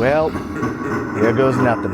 Well, here goes nothing.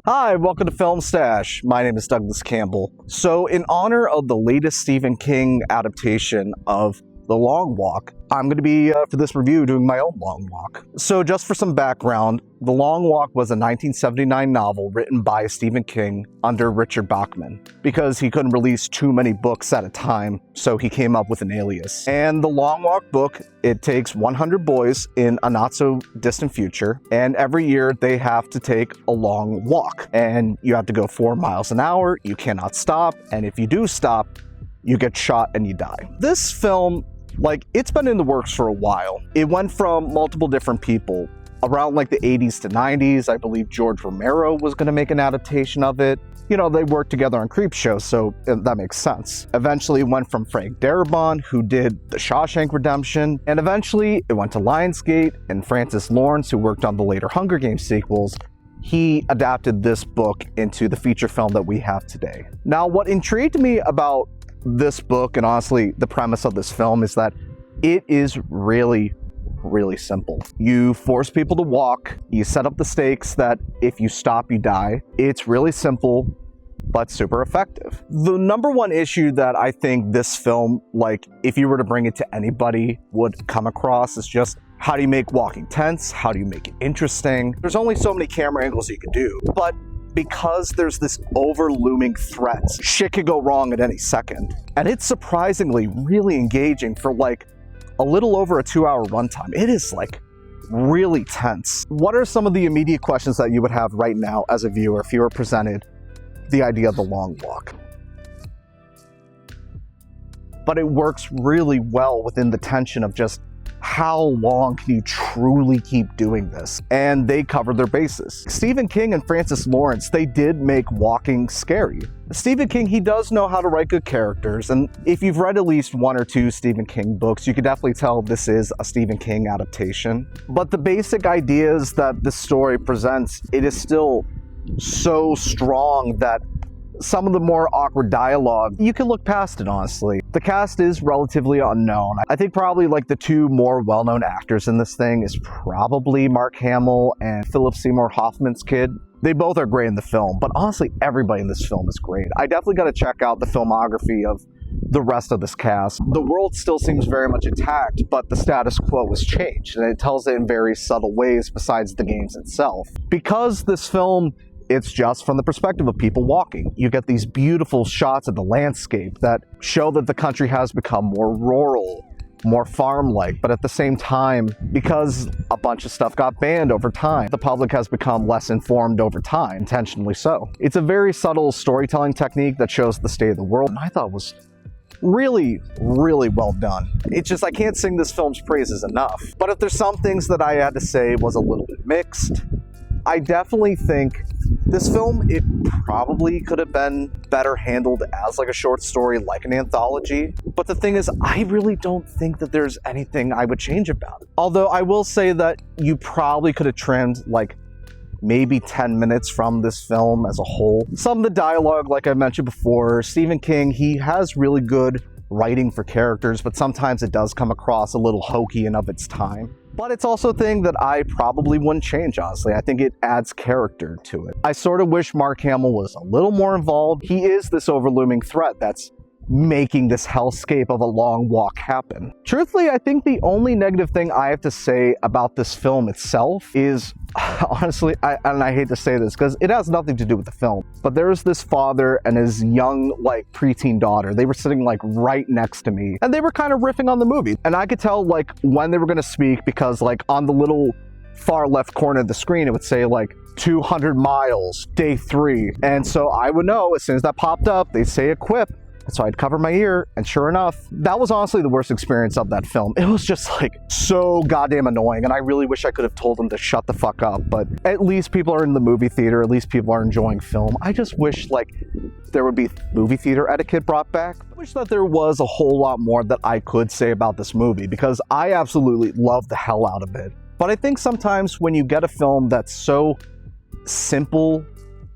Hi, welcome to Film Stash. My name is Douglas Campbell. So, in honor of the latest Stephen King adaptation of The Long Walk, I'm going to be, for this review, doing my own long walk. So just for some background, The Long Walk was a 1979 novel written by Stephen King under Richard Bachman, because he couldn't release too many books at a time, so he came up with an alias. And The Long Walk book, it takes 100 boys in a not-so-distant future, and every year they have to take a long walk. And you have to go 4 miles an hour, you cannot stop, and if you do stop, you get shot and you die. This film, it's been in the works for a while. It went from multiple different people. Around the 80s to 90s, I believe George Romero was going to make an adaptation of it. You know, they worked together on Creepshow, so that makes sense. Eventually it went from Frank Darabont, who did The Shawshank Redemption, and eventually it went to Lionsgate, and Francis Lawrence, who worked on the later Hunger Games sequels, he adapted this book into the feature film that we have today. Now, what intrigued me about this book, and honestly the premise of this film, is that it is really simple. You force people to walk, you set up the stakes that if you stop you die. It's really simple but super effective. The number one issue that I think this film, if you were to bring it to anybody, would come across is just, how do you make walking tense? How do you make it interesting? There's only so many camera angles you can do, but because there's this over-looming threat, shit could go wrong at any second. And it's surprisingly really engaging for a little over a 2-hour runtime. It is really tense. What are some of the immediate questions that you would have right now as a viewer if you were presented the idea of The Long Walk? But it works really well within the tension of just, how long can you truly keep doing this? And they cover their bases. Stephen King and Francis Lawrence, they did make walking scary. Stephen King, he does know how to write good characters, and if you've read at least 1 or 2 Stephen King books, you could definitely tell this is a Stephen King adaptation. But the basic ideas that this story presents, it is still so strong that some of the more awkward dialogue, you can look past it, honestly. The cast is relatively unknown. I think probably the 2 more well-known actors in this thing is probably Mark Hamill and Philip Seymour Hoffman's kid. They both are great in the film, but honestly, everybody in this film is great. I definitely got to check out the filmography of the rest of this cast. The world still seems very much intact, but the status quo has changed, and it tells it in very subtle ways besides the games itself. Because this film, it's just from the perspective of people walking. You get these beautiful shots of the landscape that show that the country has become more rural, more farm-like, but at the same time, because a bunch of stuff got banned over time, the public has become less informed over time, intentionally so. It's a very subtle storytelling technique that shows the state of the world, and I thought was really well done. It's just, I can't sing this film's praises enough. But if there's some things that I had to say was a little bit mixed, I definitely think this film, it probably could have been better handled as a short story, like an anthology. But the thing is, I really don't think that there's anything I would change about it. Although I will say that you probably could have trimmed maybe 10 minutes from this film as a whole. Some of the dialogue, like I mentioned before, Stephen King, he has really good writing for characters, but sometimes it does come across a little hokey and of its time. But it's also a thing that I probably wouldn't change, honestly. I think it adds character to it. I sort of wish Mark Hamill was a little more involved. He is this overlooming threat that's making this hellscape of a long walk happen. Truthfully, I think the only negative thing I have to say about this film itself is, honestly, I hate to say this because it has nothing to do with the film, but there's this father and his young, preteen daughter. They were sitting, right next to me, and they were kind of riffing on the movie. And I could tell, when they were going to speak because, on the little far left corner of the screen, it would say, 200 miles, day 3. And so I would know as soon as that popped up, they'd say a quip. So I'd cover my ear, and sure enough, that was honestly the worst experience of that film. It was just so goddamn annoying, and I really wish I could have told them to shut the fuck up, but at least people are in the movie theater, at least people are enjoying film. I just wish there would be movie theater etiquette brought back. I wish that there was a whole lot more that I could say about this movie, because I absolutely love the hell out of it. But I think sometimes when you get a film that's so simple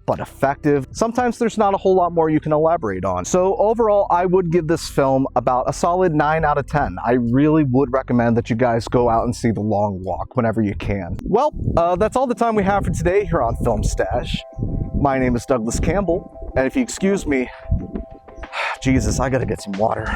but effective. Sometimes there's not a whole lot more you can elaborate on. So overall, I would give this film about a solid 9 out of 10. I really would recommend that you guys go out and see The Long Walk whenever you can. Well, that's all the time we have for today here on Film Stash. My name is Douglas Campbell, and if you excuse me, Jesus, I gotta get some water.